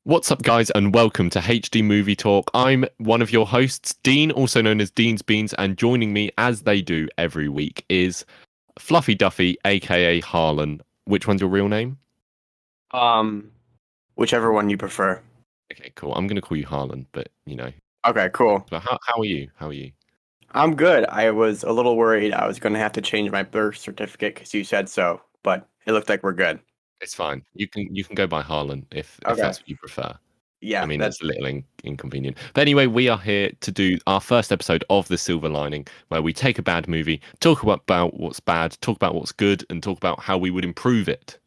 What's up, guys, and welcome to HD Movie Talk. I'm one of your hosts, Dean, also known as Dean's Beans, and joining me, as they do every week, is Fluffy Duffy, aka Harlan. Which one's your real name? Um, Whichever one you prefer. Okay, cool. I'm gonna call you Harlan, but Okay, cool. But how are you? How are you? I'm good. I was a little worried I was going to have to change my birth certificate because you said so, but it looked like we're good. It's fine. You can go by Harlan if Okay. that's what you prefer. I Yeah, mean, that it's a little inconvenient. But anyway, we are here to do our first episode of The Silver Lining, where we take a bad movie, talk about what's bad, talk about what's good, and talk about how we would improve it.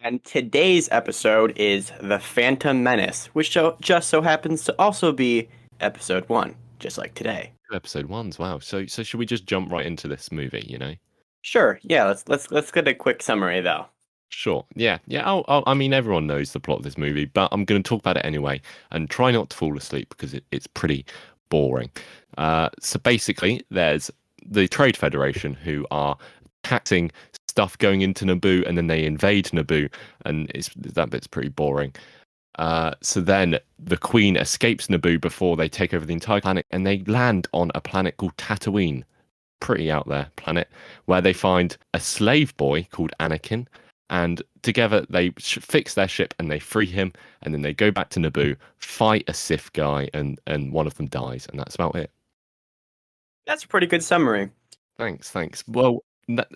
and today's episode is The Phantom Menace, which just so happens to also be episode 1, just like today. Episode ones, wow. So should we just jump right into this movie? Sure. Yeah, let's get a quick summary though. Sure. Yeah. I mean, everyone knows the plot of this movie, but I'm going to talk about it anyway and try not to fall asleep because it's pretty boring. So basically, there's the Trade Federation who are taxing stuff going into Naboo, and then they invade Naboo, and that bit's pretty boring. So then the Queen escapes Naboo before they take over the entire planet, and they land on a planet called Tatooine, pretty out there planet, where they find a slave boy called Anakin, and together they fix their ship and they free him, and then they go back to Naboo, fight a Sith guy, and one of them dies, and that's about it. That's a pretty good summary. Thanks. Well,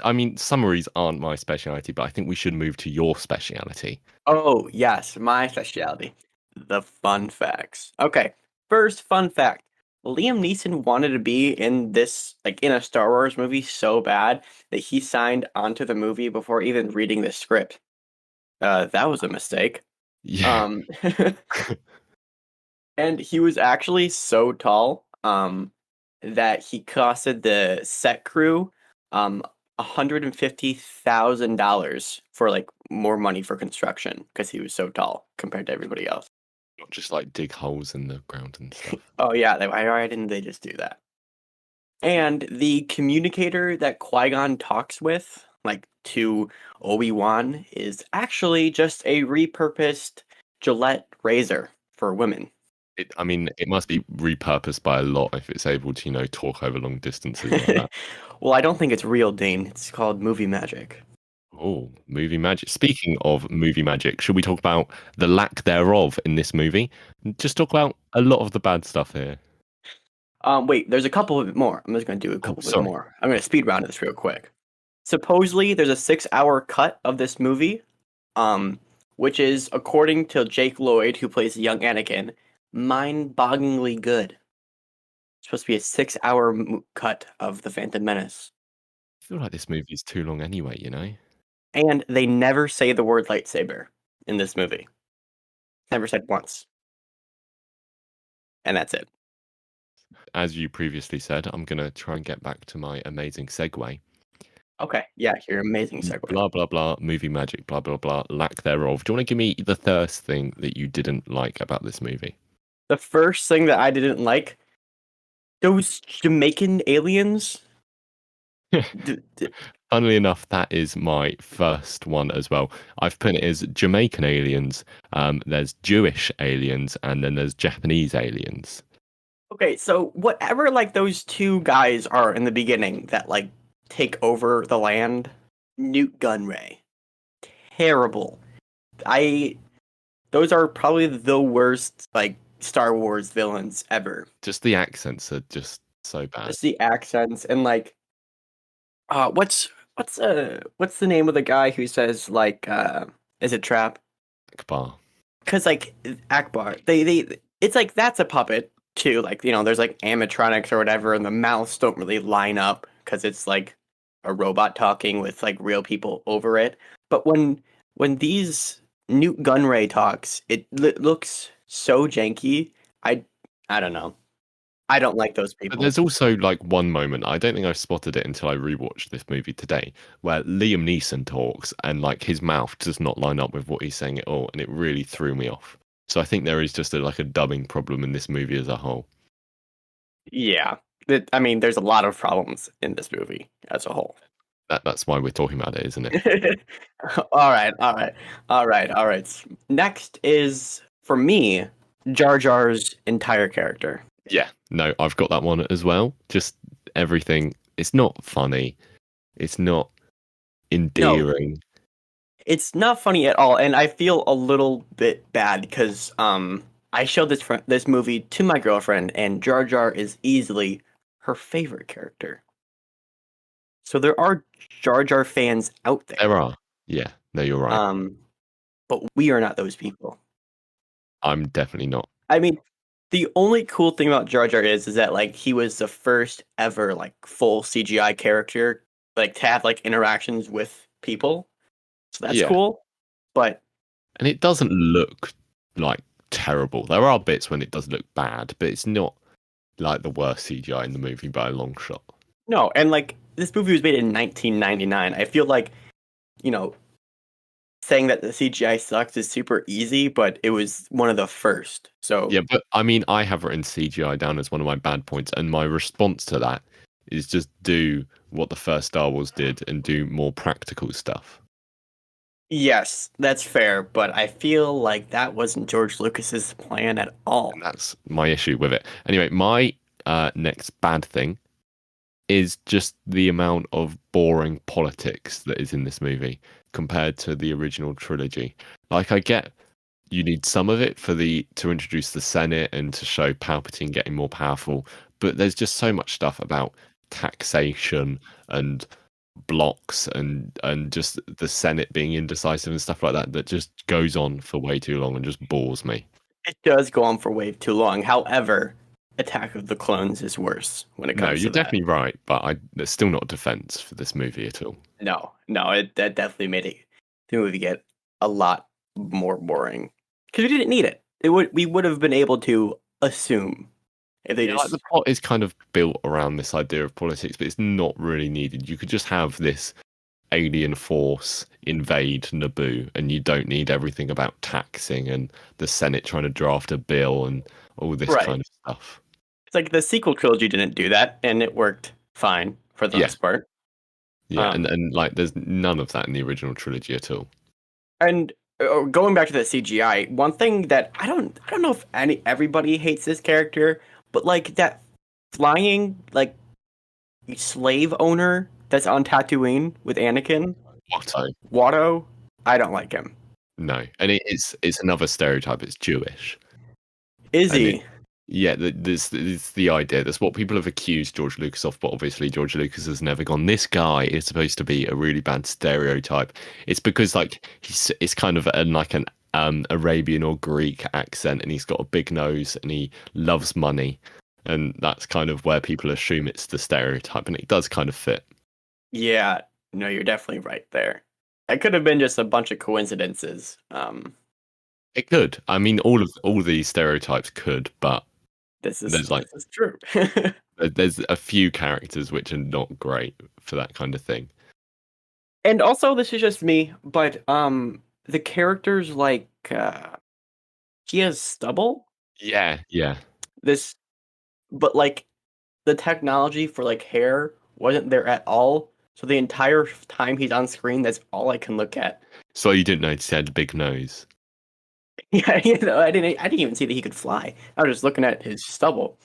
I mean, summaries aren't my speciality, but I think we should move to your speciality. Oh, yes, my specialty. The fun facts. Okay, first fun fact. Liam Neeson wanted to be in this, like in a Star Wars movie so bad that he signed onto the movie before even reading the script. That was a mistake. Yeah. Um, and he was actually so tall, that he costed the set crew, $150,000 for like more money for construction because he was so tall compared to everybody else. Not just like dig holes in the ground and stuff. Oh yeah, why didn't they just do that? And the communicator that Qui-Gon talks with, like to Obi-Wan, is actually just a repurposed Gillette razor for women. I mean, it must be repurposed by a lot if it's able to, talk over long distances like that. Well, I don't think it's real, Dane. It's called movie magic. Oh, movie magic. Speaking of movie magic, should we talk about the lack thereof in this movie? Just talk about a lot of the bad stuff here. Wait, there's a couple of more. I'm just going to do a couple bit sorry. more. I'm going to speed round this real quick. Supposedly, there's a 6-hour cut of this movie, which is, according to Jake Lloyd, who plays the young Anakin, mind-bogglingly good. It's supposed to be a 6-hour cut of The Phantom Menace. I feel like this movie is too long anyway. And they never say the word lightsaber in this movie. Never said once. And that's it. As you previously said, I'm going to try and get back to my amazing segue. Okay, yeah, your amazing segue. Blah, blah, blah, movie magic, blah, blah, blah, lack thereof. Do you want to give me the first thing that you didn't like about this movie? The first thing that I didn't like, those Jamaican aliens. Funnily enough, that is my first one as well. I've put it as Jamaican aliens, there's Jewish aliens, and then there's Japanese aliens. Okay, so whatever like those two guys are in the beginning that like take over the land, Newt Gunray. Terrible. Those are probably the worst like Star Wars villains ever. Just the accents are just so bad. Just the accents and like what's the name of the guy who says like is it Trap? Akbar. Cuz like Akbar, they it's like that's a puppet too, like there's like animatronics or whatever and the mouths don't really line up cuz it's like a robot talking with like real people over it. But when these Newt Gunray talks, it looks so janky. I don't know. I don't like those But people. there's also like one moment, I don't think I spotted it until I rewatched this movie today, where Liam Neeson talks and like his mouth does not line up with what he's saying at all, and it really threw me off. So I think there is just like a dubbing problem in this movie as a whole. Yeah. I mean, there's a lot of problems in this movie as a whole. That's why we're talking about it, isn't it? All right. Next is for me, Jar Jar's entire character. Yeah, no, I've got that one as well. Just everything. It's not funny. It's not No, endearing. it's not funny at all, and I feel a little bit bad because I showed this movie to my girlfriend, and Jar Jar is easily her favorite character. So there are Jar Jar fans out there. There are. Yeah, no, you're right. Um, but we are not those people. I'm definitely not. I mean, the only cool thing about Jar Jar is that like he was the first ever like full CGI character like to have like interactions with people. So that's Yeah, cool. But and it doesn't look like terrible. There are bits when it does look bad, but it's not like the worst CGI in the movie by a long shot. no, and like this movie was made in 1999. I feel like, you know, saying that the CGI sucks is super easy, but it was one of the first. So Yeah, but I mean, I have written CGI down as one of my bad points, and my response to that is just do what the first Star Wars did and do more practical stuff. yes, that's fair, but I feel like that wasn't George Lucas's plan at all. And that's my issue with it. Anyway, my next bad thing is just the amount of boring politics that is in this movie compared to the original trilogy. Like, I get you need some of it to introduce the Senate and to show Palpatine getting more powerful, but there's just so much stuff about taxation and blocks and just the Senate being indecisive and stuff like that that just goes on for way too long and just bores me. It does go on for way too long. However, Attack of the Clones is worse when it No, comes you're to that. definitely right, but there's still not a defense for this movie at all. No, that definitely made the movie get a lot more boring because we didn't need it. We would have been able to assume if they Yeah, like just the plot is kind of built around this idea of politics, but it's not really needed. You could just have this alien force invade Naboo, and you don't need everything about taxing and the Senate trying to draft a bill and all this right. kind of stuff. It's like the sequel trilogy didn't do that, and it worked fine for the Yeah, most part. yeah, Um, and like there's none of that in the original trilogy at all. and going back to the CGI, one thing that I don't know if everybody hates this character, but like that flying like slave owner that's on Tatooine with Anakin, Watto, Watto, I don't like him. no, and it's another stereotype. It's Jewish, Is and it he? yeah, this is the idea. That's what people have accused George Lucas of, but obviously George Lucas has never gone. This guy is supposed to be a really bad stereotype. It's because like it's kind of like an Arabian or Greek accent, and he's got a big nose, and he loves money, and that's kind of where people assume it's the stereotype, and it does kind of fit. Yeah, no, you're definitely right there. It could have been just a bunch of coincidences. It could. I mean, all these stereotypes could, but there's like This is true. there's a few characters which are not great for that kind of thing. And also, this is just me, but the characters like he has stubble. Yeah, yeah. This, but like the technology for like hair wasn't there at all. So the entire time he's on screen, that's all I can look at. So you didn't notice he had a big nose. Yeah, I didn't even see that he could fly. I was just looking at his stubble.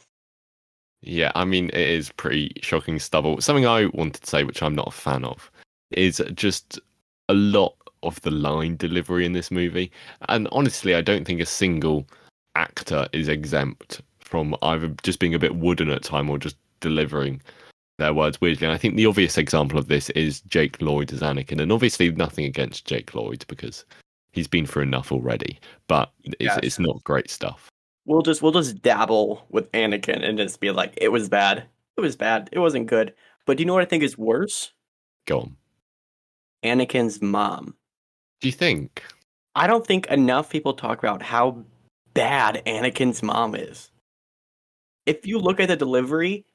Yeah, I mean, it is pretty shocking stubble. Something I wanted to say, which I'm not a fan of, is just a lot of the line delivery in this movie. And honestly, I don't think a single actor is exempt from either just being a bit wooden at time or just delivering their words weirdly. And I think the obvious example of this is Jake Lloyd as Anakin. And obviously, nothing against Jake Lloyd because he's been through enough already. But it's Yes. not great stuff. We'll just dabble with Anakin and just be like, it was bad. It was bad. It wasn't good. But do you know what I think is worse? Go on. Anakin's mom. Do you think? I don't think enough people talk about how bad Anakin's mom is. If you look at the delivery,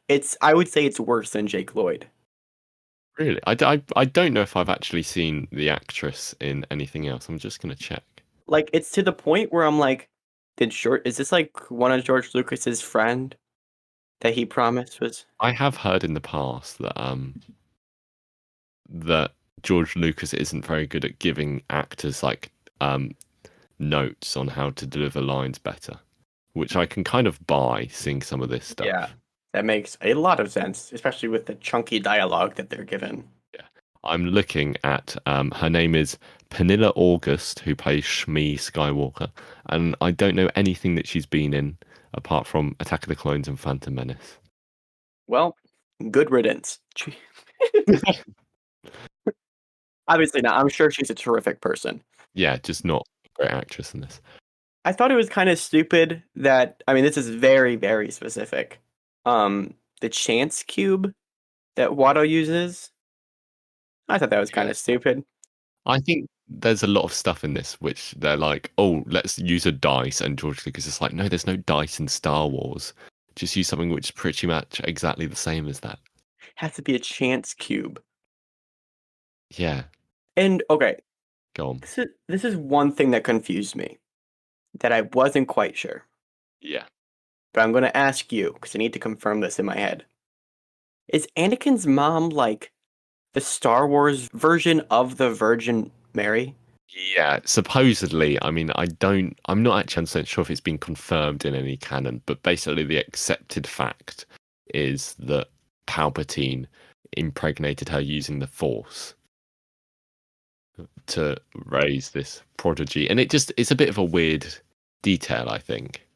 I would say it's worse than Jake Lloyd. Really? I don't know if I've actually seen the actress in anything else. I'm just going to check. Like it's to the point where I'm like, is this like one of George Lucas's friend that he promised was? I have heard in the past that George Lucas isn't very good at giving actors like notes on how to deliver lines better, which I can kind of buy seeing some of this stuff. Yeah, that makes a lot of sense, especially with the chunky dialogue that they're given. Yeah. I'm looking at her name is Pernilla August, who plays Shmi Skywalker, and I don't know anything that she's been in apart from Attack of the Clones and Phantom Menace. Well, good riddance. Obviously not. I'm sure she's a terrific person. Yeah, just not a great actress in this. I thought it was kind of stupid that, I mean, this is very, very specific. The chance cube that Watto uses, I thought that was kind Yeah. of stupid. I think there's a lot of stuff in this which they're like, oh, let's use a dice, and George Lucas is like, no, there's no dice in Star Wars. Just use something which is pretty much exactly the same as that. Has to be a chance cube. Yeah, And okay, go on. this is one thing that confused me that I wasn't quite sure. Yeah. But I'm going to ask you because I need to confirm this in my head. Is Anakin's mom like the Star Wars version of the Virgin Mary? Yeah, supposedly, I mean, I'm not actually 100% sure if it's been confirmed in any canon, but basically the accepted fact is that Palpatine impregnated her using the Force to raise this prodigy. And it's a bit of a weird detail, I think.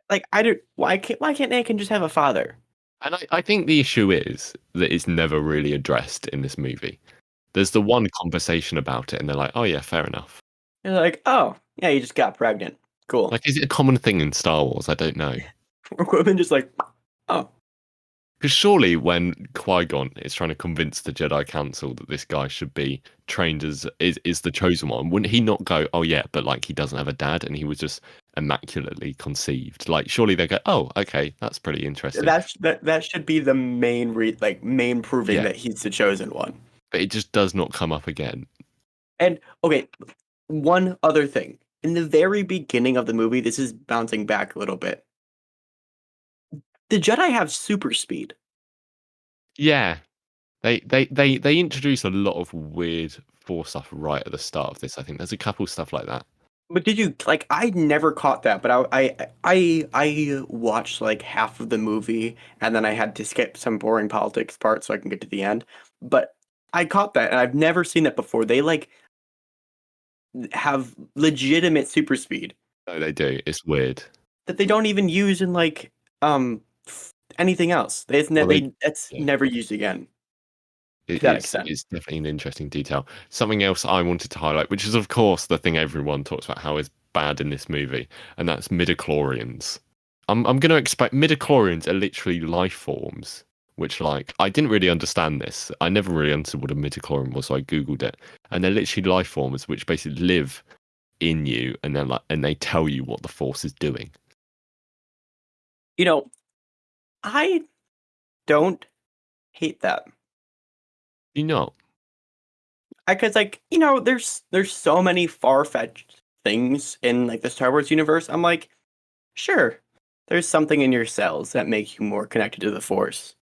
Like, I don't. Why can't Anakin just have a father? And I think the issue is that it's never really addressed in this movie. There's the one conversation about it, and they're like, oh, yeah, fair enough. They're like, oh, yeah, you just got pregnant. Cool. Like, is it a common thing in Star Wars? I don't know. Women just like, oh, Because surely when Qui-Gon is trying to convince the Jedi Council that this guy should be trained as is the chosen one, wouldn't he not go, oh yeah, but like he doesn't have a dad and he was just immaculately conceived? Like surely they go, oh, okay, that's pretty interesting. that should be the main main proving Yeah. that he's the chosen one. But it just does not come up again. And okay, one other thing. In the very beginning of the movie, this is bouncing back a little bit. The Jedi have super speed. Yeah. They introduce a lot of weird Force stuff right at the start of this. I think there's a couple stuff like that. But did you like? I never caught that, but I watched like half of the movie, and then I had to skip some boring politics parts so I can get to the end. But I caught that, and I've never seen that before. They like have legitimate super speed No, they do. It's weird. that they don't even use in like anything else. That's yeah. never used again. To that extent. It's definitely an interesting detail. Something else I wanted to highlight, which is of course the thing everyone talks about how is bad in this movie, and that's midichlorians. I'm going to expect midichlorians are literally life forms, which like I didn't really understand this. I never really understood what a midichlorian was, so I googled it, and they're literally life forms which basically live in you, and then and they tell you what the Force is doing. You know, I don't hate that. You know, Because like there's so many far-fetched things in like the Star Wars universe. I'm like, sure, there's something in your cells that make you more connected to the Force.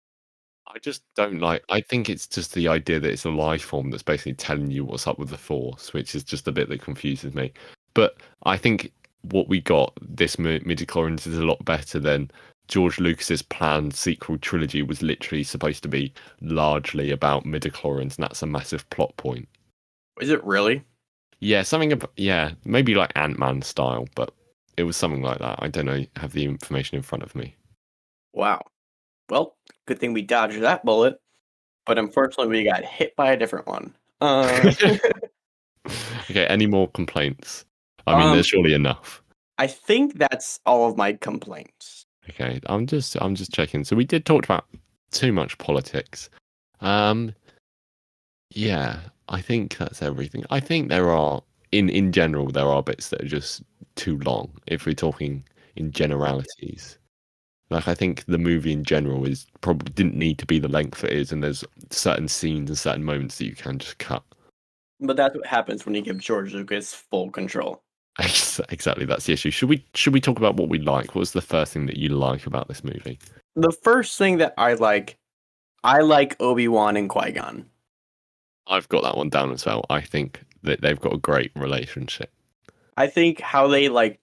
I just don't like. I think it's just the idea that it's a life form that's basically telling you what's up with the Force, which is just a bit that confuses me. But I think what we got this midichlorians is a lot better than George Lucas's planned sequel trilogy was literally supposed to be largely about midichlorians, and that's a massive plot point. Is it really? Yeah, something about maybe like Ant-Man style, but it was something like that. I don't know. Have the information in front of me. Wow. Well, good thing we dodged that bullet. But unfortunately, we got hit by a different one. Okay, any more complaints? I mean, there's surely enough. I think that's all of my complaints. Okay, I'm just checking. So we did talk about too much politics. Yeah, I think that's everything. I think there are in general there are bits that are just too long if we're talking in generalities. Like I think the movie in general is probably didn't need to be the length it is, and there's certain scenes and certain moments that you can just cut. But that's what happens when you give George Lucas full control. Exactly, that's the issue. Should we talk about what we like? What's the first thing that you like about this movie? The first thing that I like Obi-Wan and Qui-Gon. I've got that one down as well. I think that they've got a great relationship. I think how they like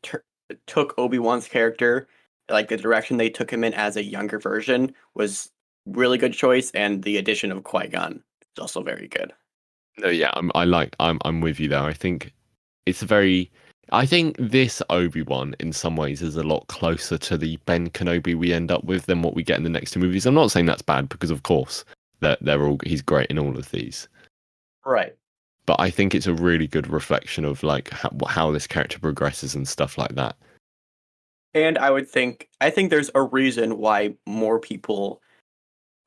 took Obi-Wan's character, like the direction they took him in as a younger version, was really good choice, and the addition of Qui-Gon is also very good. No, yeah, I'm with you there. I think it's a very I think this Obi-Wan in some ways is a lot closer to the Ben Kenobi we end up with than what we get in the next two movies. I'm not saying that's bad because of course they're all he's great in all of these. Right. But I think it's a really good reflection of like how this character progresses and stuff like that. And I think there's a reason why more people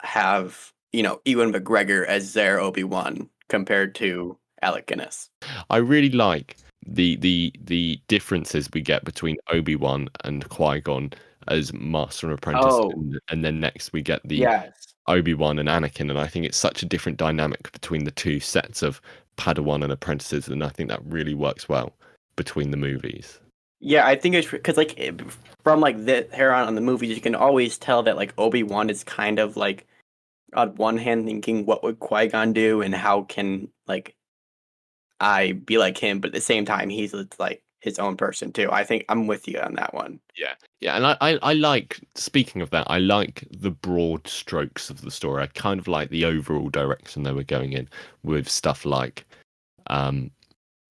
have, Ewan McGregor as their Obi-Wan compared to Alec Guinness. I really like the differences we get between Obi-Wan and Qui-Gon as Master and Apprentice, Oh, and then next we get the yes. Obi-Wan and Anakin, and I think it's such a different dynamic between the two sets of Padawan and apprentices, and I think that really works well between the movies. Yeah, I think it's because from like the here on the movies, you can always tell that like Obi-Wan is kind of like on one hand thinking what would Qui-Gon do and how can like I be like him, but at the same time he's like his own person too. I think I'm with you on that one. Yeah, yeah, and I like speaking of that, I like the broad strokes of the story. I kind of like the overall direction they were going in with stuff like, um,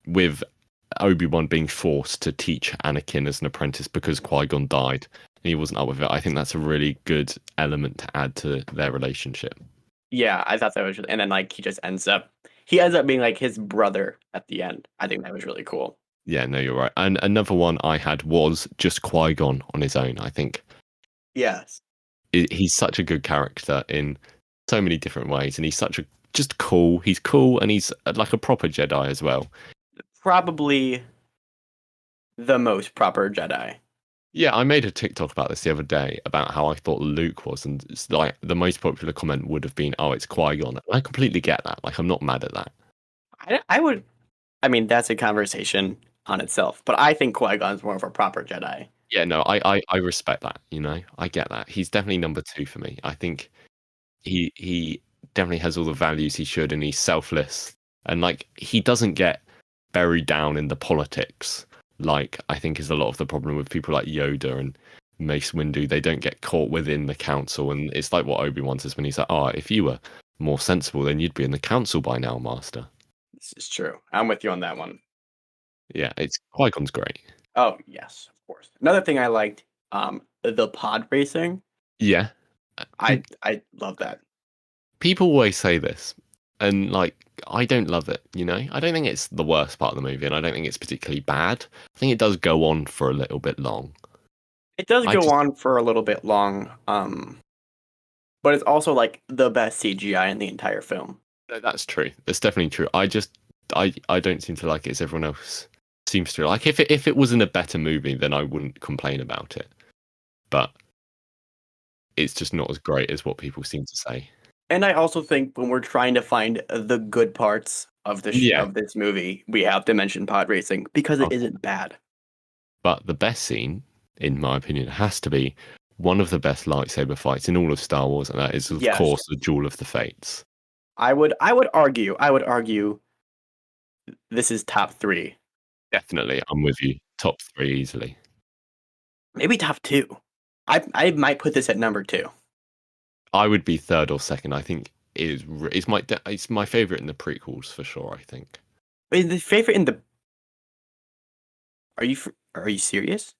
with Obi-Wan being forced to teach Anakin as an apprentice because Qui-Gon died and he wasn't up with it. I think that's a really good element to add to their relationship. Yeah, I thought that was, and then like he ends up being like his brother at the end. I think that was really cool. Yeah, no, you're right. And another one I had was just Qui-Gon on his own. I think Yes. he's such a good character in so many different ways, and he's such a just cool. He's cool, and he's like a proper Jedi as well. Probably the most proper Jedi. Yeah, I made a TikTok about this the other day about how I thought Luke was, and it's like the most popular comment would have been, "Oh, it's Qui-Gon." I completely get that. Like, I'm not mad at that. I would. I mean, that's a conversation on itself, but I think Qui-Gon's more of a proper Jedi. Yeah, no, I respect that. You know, I get that. He's definitely number two for me. I think he definitely has all the values he should, and he's selfless, and like he doesn't get buried down in the politics. Like I think is a lot of the problem with people like Yoda and Mace Windu. They don't get caught within the council, and it's like what Obi-Wan says when he's like, "Oh, if you were more sensible, then you'd be in the council by now, Master." This is true. I'm with you on that one. Yeah, it's Qui-Gon's great. Oh yes, of course. Another thing I liked, the pod racing. Yeah, I love that. people always say this, and like I don't love it. You know, I don't think it's the worst part of the movie, and I don't think it's particularly bad. I think it does go on for a little bit long. It does I go just on for a little bit long, but it's also like the best CGI in the entire film. No, that's true. That's definitely true. I don't seem to like it as everyone else seems to. Like if it wasn't a better movie, then I wouldn't complain about it. But it's just not as great as what people seem to say. And I also think when we're trying to find the good parts of Yeah. of this movie, we have to mention pod racing because Oh, it isn't bad. but the best scene, in my opinion, has to be one of the best lightsaber fights in all of Star Wars, and that is of Yes, course the Duel of the Fates. I would argue this is top 3. Definitely, I'm with you. Top three easily. Maybe top 2. I might put this at number 2. I would be third or second. I think it's my favorite in the prequels for sure. I think. The favorite in the are you serious?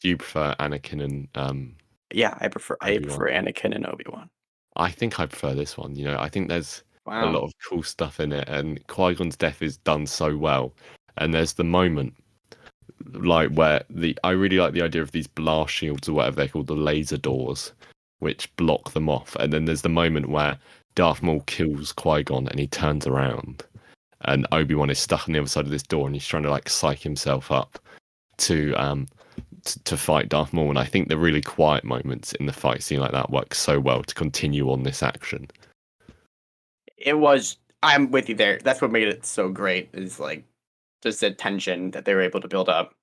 Do you prefer Anakin and Yeah, I prefer Obi-Wan? Anakin and Obi-Wan. I think I prefer this one. You know, I think there's a Wow. lot of cool stuff in it, and Qui-Gon's death is done so well. And there's the moment like where the I really like the idea of these blast shields or whatever they're called, the laser doors, which block them off. And then there's the moment where Darth Maul kills Qui-Gon and he turns around, and Obi-Wan is stuck on the other side of this door, and he's trying to like psych himself up to to fight Darth Maul. And I think the really quiet moments in the fight scene like that work so well to continue on this action. It was I'm with you there. That's what made it so great is like just the tension that they were able to build up.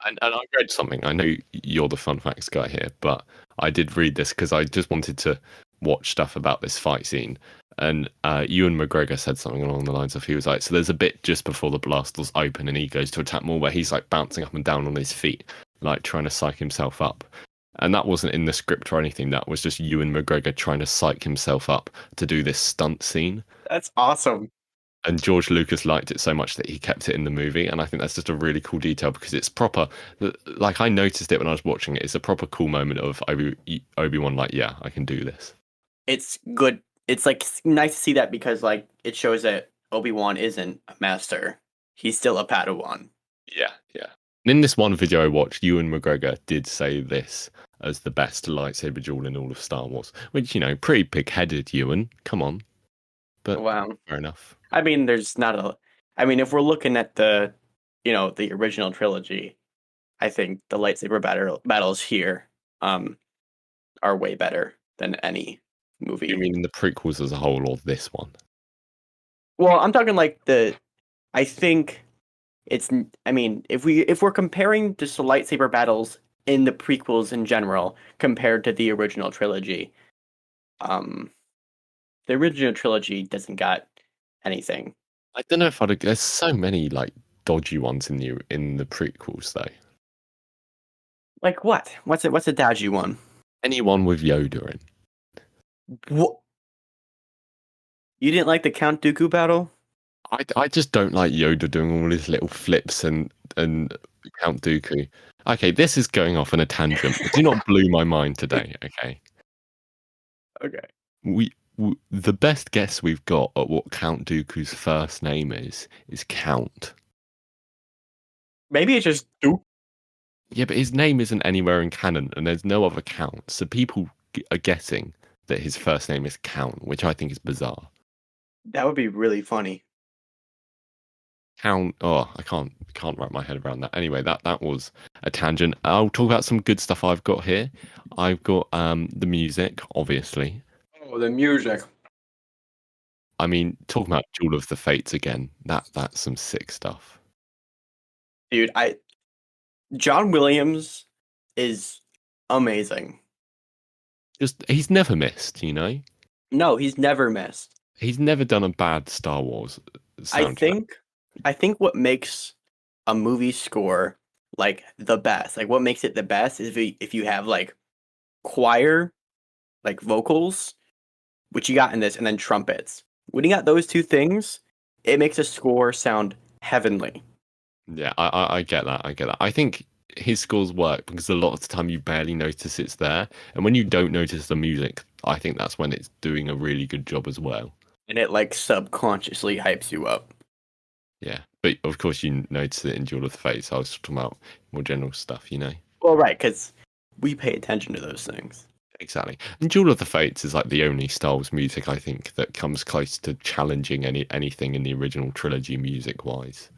And I read something. I know you're the fun facts guy here, but I did read this because I just wanted to watch stuff about this fight scene, and Ewan McGregor said something along the lines of, he was like, so there's a bit just before the blast doors open and he goes to attack more where he's like bouncing up and down on his feet, like trying to psych himself up. And that wasn't in the script or anything. That was just Ewan McGregor trying to psych himself up to do this stunt scene. That's awesome. And George Lucas liked it so much that he kept it in the movie. And I think that's just a really cool detail because it's proper. Like, I noticed it when I was watching it. It's a proper cool moment of Obi-Wan like, yeah, I can do this. It's good. It's like nice to see that because like it shows that Obi-Wan isn't a master. He's still a Padawan. Yeah, yeah. And in this one video I watched, Ewan McGregor did say this as the best lightsaber duel in all of Star Wars, which, you know, pretty pig-headed, Ewan. Come on. But wow, fair enough. I mean, there's not a. I mean, if we're looking at the, the original trilogy, I think the lightsaber battles here, are way better than any movie. You mean the prequels as a whole, or this one? Well, I'm talking like I think it's. I mean, if we're comparing just the lightsaber battles in the prequels in general compared to the original trilogy, the original trilogy doesn't got anything. I don't know if I'd. There's so many like dodgy ones in the prequels though. Like what? What's a dodgy one? Anyone with Yoda in. What? You didn't like the Count Dooku battle? I just don't like Yoda doing all his little flips and Count Dooku. Okay, this is going off on a tangent. But do not blow my mind today. Okay. Okay. The best guess we've got at what Count Dooku's first name is Count. Maybe it's just Duke. Yeah, but his name isn't anywhere in canon, and there's no other Count. So people are guessing that his first name is Count, which I think is bizarre. That would be really funny. Count. Oh, I can't wrap my head around that. Anyway, that was a tangent. I'll talk about some good stuff I've got here. I've got the music, obviously. Oh, the music. I mean, talking about Duel of the Fates again. That's some sick stuff. Dude, John Williams is amazing. Just he's never missed, you know? No, he's never missed. He's never done a bad Star Wars soundtrack. I think what makes a movie score like the best, like what makes it the best is if you have like choir, like vocals, which you got in this, and then trumpets. When you got those two things, it makes a score sound heavenly. Yeah, I get that. I get that. I think his scores work because a lot of the time you barely notice it's there. And when you don't notice the music, I think that's when it's doing a really good job as well. And it like subconsciously hypes you up. Yeah, but of course you notice it in Duel of the Fates. I was talking about more general stuff, you know? Well, right, because we pay attention to those things. Exactly. And Duel of the Fates is like the only Star Wars music, I think, that comes close to challenging anything in the original trilogy music-wise.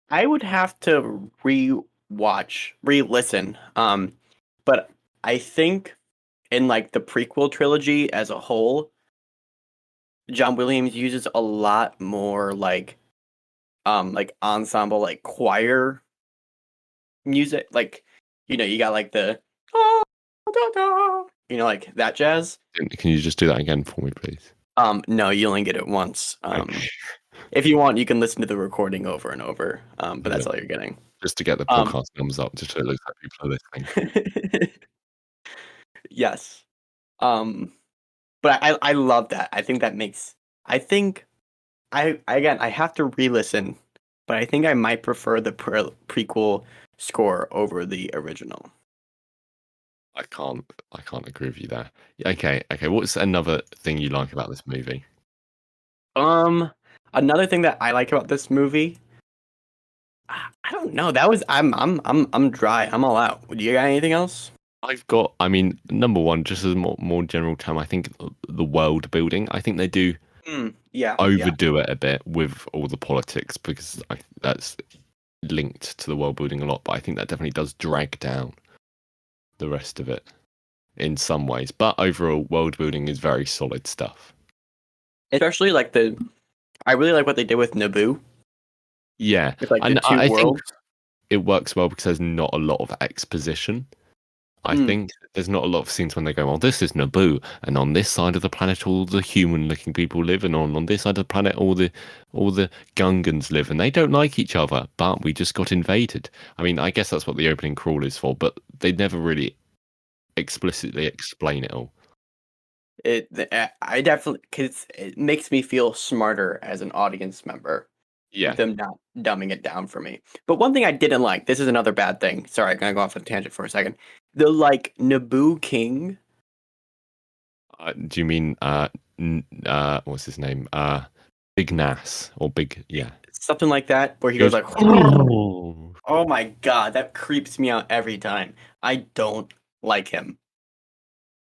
I would have to re-listen. But I think in like the prequel trilogy as a whole, John Williams uses a lot more like ensemble, like choir music. Like, you got like the like that jazz. Can you just do that again for me, please? No, you only get it once. Okay. If you want, you can listen to the recording over and over. But that's all you're getting. Just to get the podcast numbers up, just so it looks like people are listening. Yes. But I love that. I think that makes. I think I have to re-listen, but I think I might prefer the prequel score over the original. I can't agree with you there. Okay. What's another thing you like about this movie? Another thing that I like about this movie, I don't know. That was I'm dry. I'm all out. Do you got anything else? I've got. I mean, number one, just as a more general term, I think the world building. I think they do overdo it a bit with all the politics because that's linked to the world building a lot. But I think that definitely does drag down the rest of it in some ways. But overall, world building is very solid stuff. Especially like I really like what they did with Naboo. Yeah, with, like, the two I worlds. think it works well because there's not a lot of exposition. I Mm, think there's not a lot of scenes when they go, "Well, this is Naboo, and on this side of the planet, all the human-looking people live, and on this side of the planet, all the Gungans live, and they don't like each other, but we just got invaded." I mean, I guess that's what the opening crawl is for, but they never really explicitly explain it all. I definitely, because it makes me feel smarter as an audience member. Yeah, Them not dumbing it down for me. But one thing I didn't like, this is another bad thing. Sorry, I'm gonna go off on a tangent for a second. The like Naboo King, do you mean what's his name? Big Nass or Big? Yeah. something like that, where he He goes goes, like, "Oh." oh my god, that creeps me out every time. I don't like him.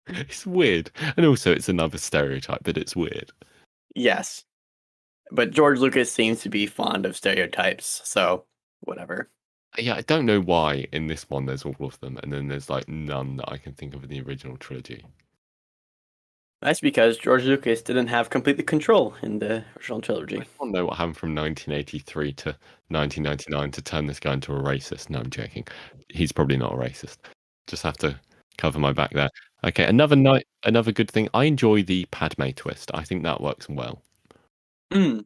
It's weird, and also it's another stereotype, but it's weird. Yes, but George Lucas seems to be fond of stereotypes, so whatever. Yeah, I don't know why in this one there's all of them, and then there's like none that I can think of in the original trilogy. That's because George Lucas didn't have complete control in the original I trilogy. don't know what happened from 1983 to 1999 to turn this guy into a racist. No, I'm joking. He's probably not a racist. Just have to cover my back there. Okay, another good thing. I enjoy the Padme twist. I think that works well. Mm,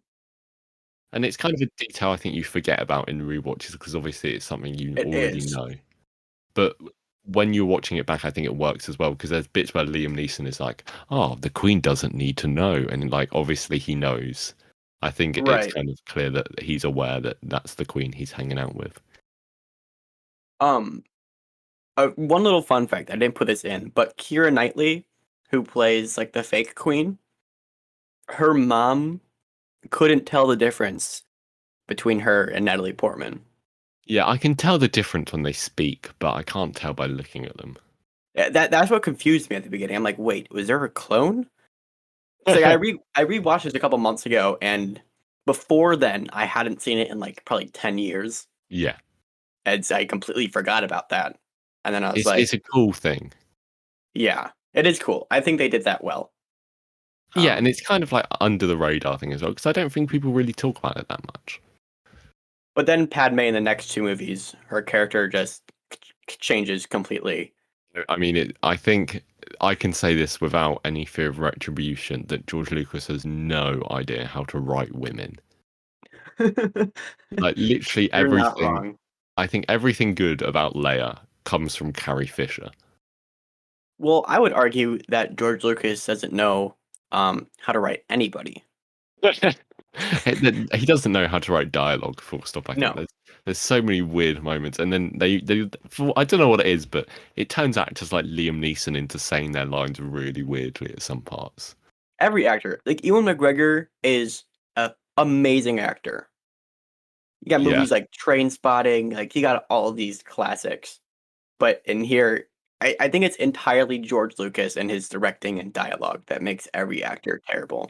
And it's kind of a detail I think you forget about in rewatches because obviously it's something you it already is. know. But when you're watching it back, I think it works as well because there's bits where Liam Neeson is like, "Oh, the Queen doesn't need to know," and like obviously he knows. I think it's Right. kind of clear that he's aware that that's the Queen he's hanging out with. Um, one little fun fact, I didn't put this in, but Keira Knightley, who plays like the fake queen, her mom couldn't tell the difference between her and Natalie Portman. Yeah, I can tell the difference when they speak, but I can't tell by looking at them. That's what confused me at the beginning. I'm like, wait, was there a clone? It's like I rewatched this a couple months ago, and before then I hadn't seen it in like probably 10 years, Yeah, and so I completely forgot about that. And then I was it's like, a cool thing. yeah, it is cool. I think they did that well. Yeah, and Um, it's kind of like under the radar thing as well because I don't think people really talk about it that much. but then Padme in the next two movies, her character just changes completely. I mean, I think I can say this without any fear of retribution that George Lucas has no idea how to write women. Like literally You're not everything. wrong. I think everything good about Leia comes from Carrie Fisher. Well, I would argue that George Lucas doesn't know how to write anybody. He doesn't know how to write dialogue. Full stop. I think No, there's so many weird moments, and then I don't know what it is, but it turns actors like Liam Neeson into saying their lines really weirdly at some parts. every actor, like Ewan McGregor, is an amazing actor. You got Yeah. movies like Train Spotting, like he got all these classics. But in here, I think it's entirely George Lucas and his directing and dialogue that makes every actor terrible.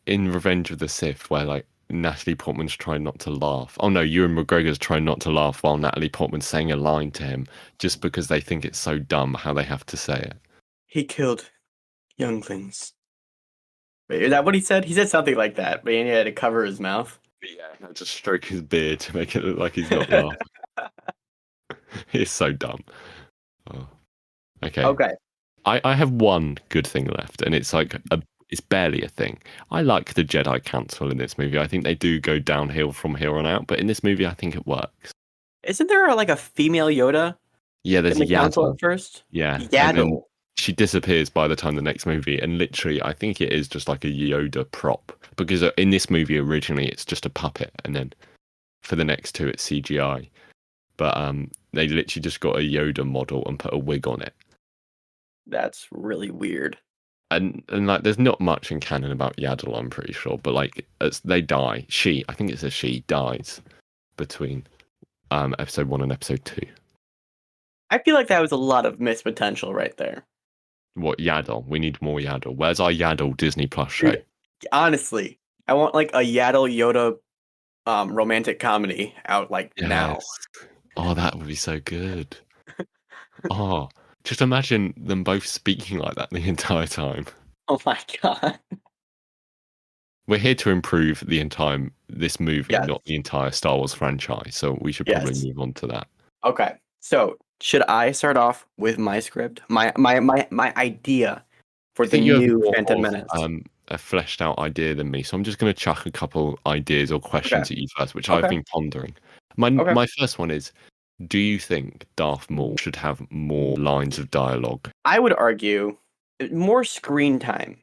In Revenge of the Sith, where like Natalie Portman's trying not to laugh. Oh no, Ewan McGregor's trying not to laugh while Natalie Portman's saying a line to him just because they think it's so dumb how they have to say it. He killed younglings. Wait, is that what he said? He said something like that, but he had to cover his mouth. Yeah, just stroke his beard to make it look like he's not laughing. It's so dumb. Oh. Okay. Okay. I have one good thing left, and it's like it's barely a thing. I like the Jedi Council in this movie. I think they do go downhill from here on out, but in this movie, I think it works. Isn't there like a female Yoda Yeah, in there's the council Yaddle. at first? Yeah, and then Yaddle. she disappears by the time the next movie, and literally, I think it is just like a Yoda prop because in this movie originally it's just a puppet, and then for the next two it's CGI. But they literally just got a Yoda model and put a wig on it. That's really weird. And like there's not much in canon about Yaddle, I'm pretty sure, but like as they die, I think it's a she dies between episode 1 and episode 2. I feel like that was a lot of missed potential right there. What Yaddle? We need more Yaddle. Where's our Yaddle Disney Plus show? Dude, honestly, I want like a Yaddle Yoda romantic comedy out like now. Yes. Oh, that would be so good. Oh, just imagine them both speaking like that the entire time. Oh my god. We're here to improve this movie, Yes. not the entire Star Wars franchise. So we should probably Yes. move on to that. Okay. So should I start off with my script? My idea for I the think you have new more Phantom of Menace. a fleshed out idea than me, so I'm just going to chuck a couple ideas or Okay. questions at you first, which I've Okay. been pondering. My Okay. my first one is: do you think Darth Maul should have more lines of dialogue? I would argue more screen time.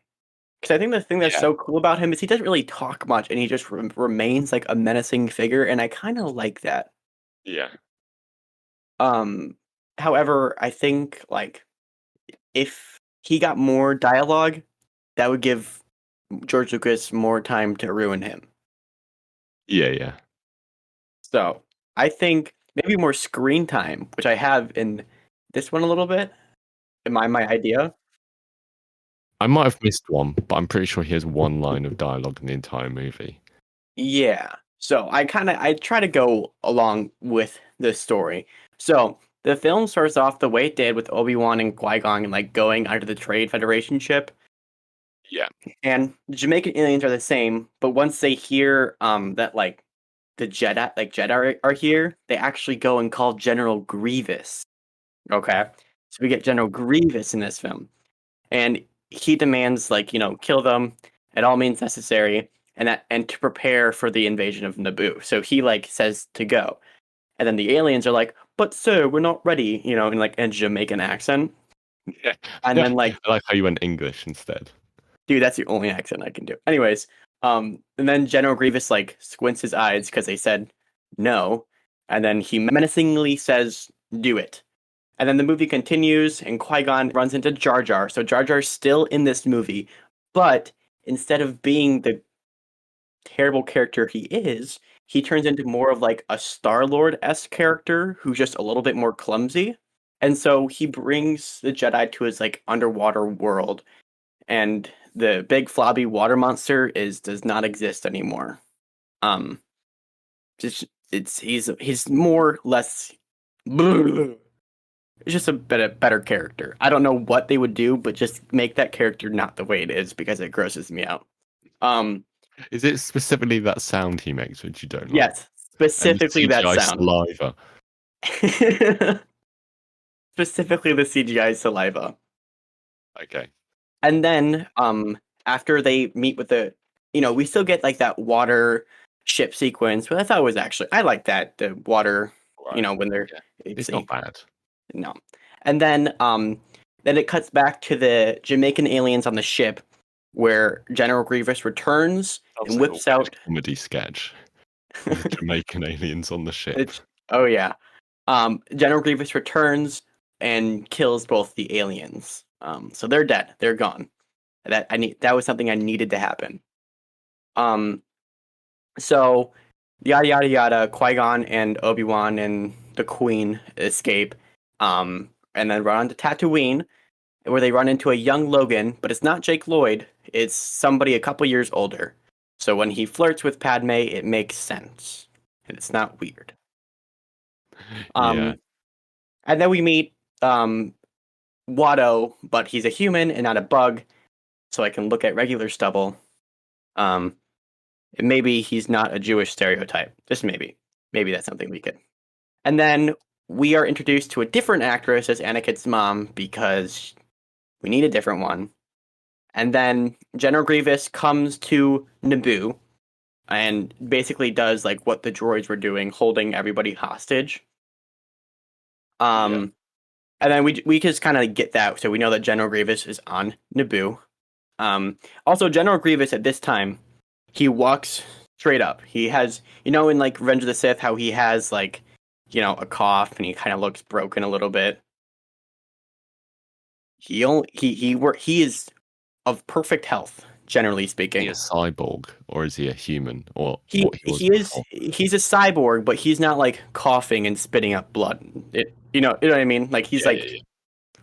Because I think the thing that's Yeah, so cool about him is he doesn't really talk much and he just remains like a menacing figure. And I kind of like that. yeah, Um, However, I think like if he got more dialogue, that would give George Lucas more time to ruin him. yeah. So I think maybe more screen time, which I have in this one a little bit. In my idea. I might have missed one, but I'm pretty sure he has one line of dialogue in the entire movie. Yeah. So I try to go along with the story. So the film starts off the way it did with Obi-Wan and Qui-Gon like going under the Trade Federation ship. Yeah, And the Jamaican aliens are the same, but once they hear that like the Jedi are here, they actually go and call General Grievous. Okay. So we get General Grievous in this film. And he demands like, kill them at all means necessary and to prepare for the invasion of Naboo. So he like says to go. And then the aliens are like, "But sir, we're not ready," in like a Jamaican accent. yeah. And then like, I like how you went English instead. dude, that's the only accent I can do. Anyways, and then General Grievous like squints his eyes because they said no, and then he menacingly says, "Do it." And then the movie continues, and Qui-Gon runs into Jar Jar. So Jar Jar's still in this movie, but instead of being the terrible character he is, he turns into more of like a Star-Lord-esque character who's just a little bit more clumsy. And so he brings the Jedi to his like underwater world, and the big flobby water monster does not exist anymore. Um, he's more or less. It's just a better character. I don't know what they would do, but just make that character not the way it is because it grosses me out. Um, Is it specifically that sound he makes, which you don't like, yes, and the specifically that CGI sound. saliva? Specifically the CGI saliva. Okay. And then after they meet with we still get like that water ship sequence, but I thought it was actually I like that the water, Right. when they're Yeah. it's It's not bad. no. And then it cuts back to the Jamaican aliens on the ship where General Grievous returns Sounds and like a whips weird out comedy sketch. The Jamaican aliens on the ship. oh yeah. General Grievous returns and kills both the aliens. So they're dead. They're gone. That was something I needed to happen. Um so yada yada yada, Qui-Gon and Obi-Wan and the Queen escape. And then run on to Tatooine where they run into a young Logan, but it's not Jake Lloyd, it's somebody a couple years older. So when he flirts with Padme, it makes sense. And it's not weird. Yeah. Um, and then we meet Watto, but he's a human and not a bug, so I can look at regular stubble. And maybe he's not a Jewish stereotype. Just maybe. Maybe that's something we could. And then we are introduced to a different actress as Anakin's mom because we need a different one. And then General Grievous comes to Naboo and basically does like what the droids were doing, holding everybody hostage. Yeah. And then we just kind of get that, so we know that General Grievous is on Naboo. Also, General Grievous at this time, he walks straight up. He has, in like Revenge of the Sith, how he has like, a cough and he kind of looks broken a little bit. He is of perfect health, generally Is he speaking. a cyborg or is he a human or He what he was he is before? he's a cyborg, but he's not like coughing and spitting up blood. You know what I mean? Like Yeah, yeah,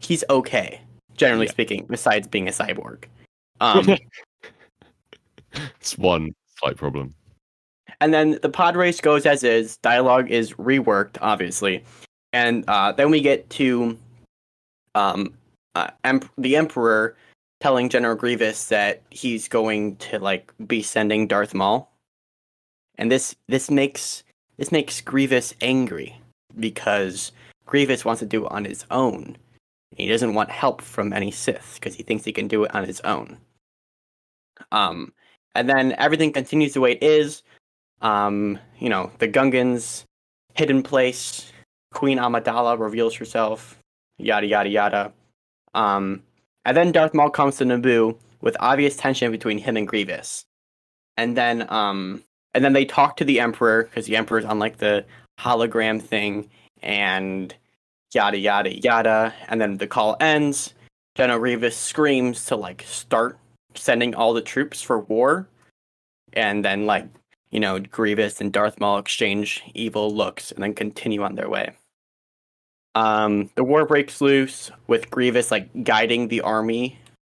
he's okay, generally yeah. speaking, besides being a cyborg. Um, It's one slight problem. and then the pod race goes as is. Dialogue is reworked, obviously, and then we get to the Emperor telling General Grievous that he's going to like be sending Darth Maul, and this makes Grievous angry because Grievous wants to do it on his own. He doesn't want help from any Sith because he thinks he can do it on his own. And then everything continues the way it is. The Gungans, hidden place, Queen Amidala reveals herself, yada yada yada. And then Darth Maul comes to Naboo with obvious tension between him and Grievous. And then they talk to the Emperor because the Emperor's on like the hologram thing, and yada yada yada. And then the call ends. General Grievous screams to like start sending all the troops for war, and then Grievous and Darth Maul exchange evil looks and then continue on their way. The war breaks loose with Grievous like guiding the army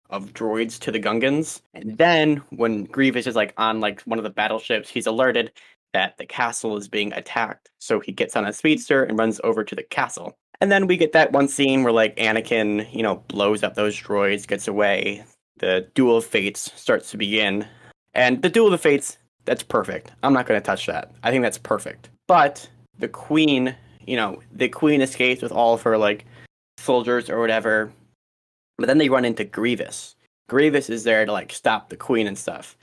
of droids to the Gungans. And then when Grievous is like on like one of the battleships, he's alerted that the castle is being attacked. So he gets on a speedster and runs over to the castle. And then we get that one scene where like Anakin, blows up those droids, gets away. The Duel of Fates starts to begin. And the Duel of the Fates, that's perfect. I'm not going to touch that. I think that's perfect. But the Queen, the Queen escapes with all of her like soldiers or whatever. But then they run into Grievous. Grievous is there to like stop the Queen and stuff.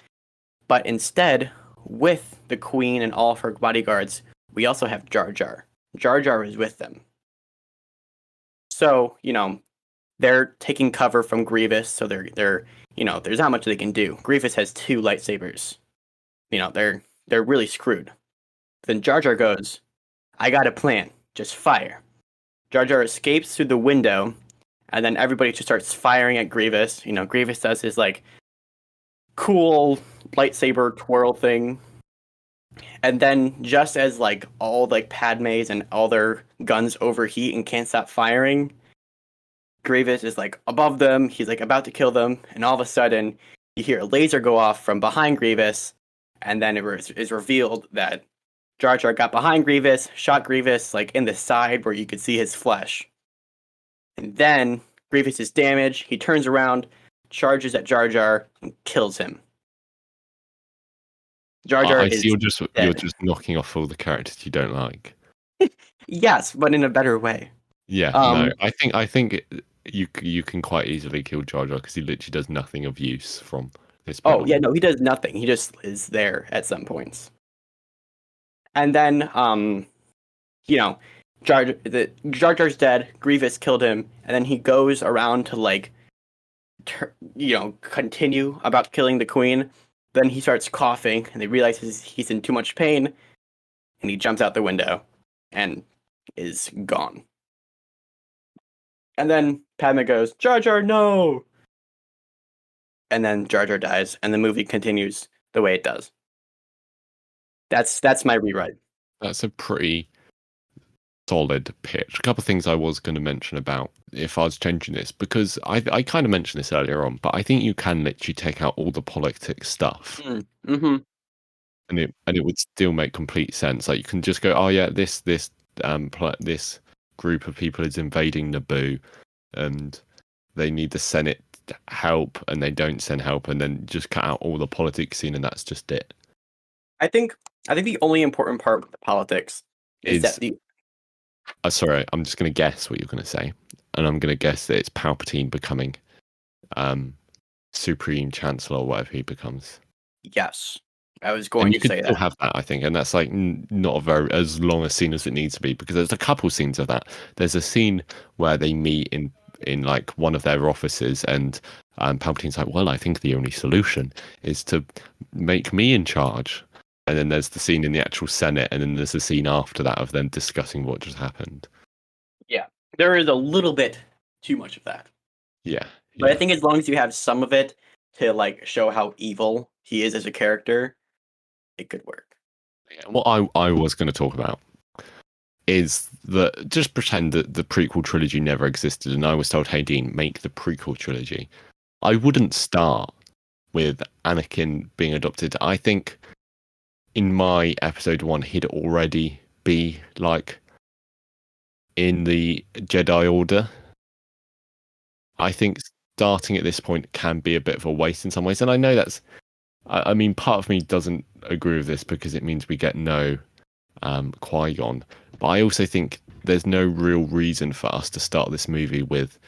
But instead, with the Queen and all of her bodyguards, we also have Jar Jar. Jar Jar is with them. So, they're taking cover from Grievous, so they're there's not much they can do. Grievous has 2 lightsabers. They're really screwed. Then Jar Jar goes, I got a plan. Just fire. Jar Jar escapes through the window, and then everybody just starts firing at Grievous. Grievous does his like cool lightsaber twirl thing. And then just as like all like Padme's and all their guns overheat and can't stop firing, Grievous is like above them. He's like about to kill them, and all of a sudden you hear a laser go off from behind Grievous, and then it is revealed that Jar Jar got behind Grievous, shot Grievous like in the side where you could see his flesh. And then Grievous is damaged. He turns around, charges at Jar Jar, and kills him. Jar Jar I is see you're just dead. knocking off all the characters you don't like. Yes, but in a better way. Yeah, no, I think you can quite easily kill Jar Jar because he literally does nothing of use from this point. Oh yeah, no, he does nothing. He just is there at some points. And then Jar Jar's dead. Grievous killed him, and then he goes around to like continue about killing the Queen. Then he starts coughing, and he realizes he's in too much pain, and he jumps out the window and is gone. And then Padme goes, Jar Jar, no! And then Jar Jar dies, and the movie continues the way it does. That's my rewrite. That's a pretty solid pitch. A couple of things I was going to mention about if I was changing this, because I kind of mentioned this earlier on, but I think you can literally take out all the politics stuff, Mm-hmm. and it would still make complete sense. Like you can just go, oh yeah, this group of people is invading Naboo, and they need the Senate help, and they don't send help, and then just cut out all the politics scene, and that's just it. I think the only important part with the politics is that the sorry, I'm just going to guess what you're going to say, and I'm going to guess that it's Palpatine becoming Supreme Chancellor or whatever he becomes. Yes, I was going to say that. You could still have that, I think, and that's like not a very as long a scene as it needs to be, because there's a couple scenes of that. There's a scene where they meet in like one of their offices, and Palpatine's like, well, I think the only solution is to make me in charge. And then there's the scene in the actual Senate, and then there's a scene after that of them discussing what just happened. Yeah, there is a little bit too much of that. Yeah. But I think as long as you have some of it to like show how evil he is as a character, it could work. Yeah, what I was going to talk about is that just pretend that the prequel trilogy never existed, and I was told, hey Dean, make the prequel trilogy. I wouldn't start with Anakin being adopted. I think in my episode 1, he'd already be like in the Jedi Order. I think starting at this point can be a bit of a waste in some ways, and I know that's. I mean, part of me doesn't agree with this because it means we get no Qui-Gon, but I also think there's no real reason for us to start this movie with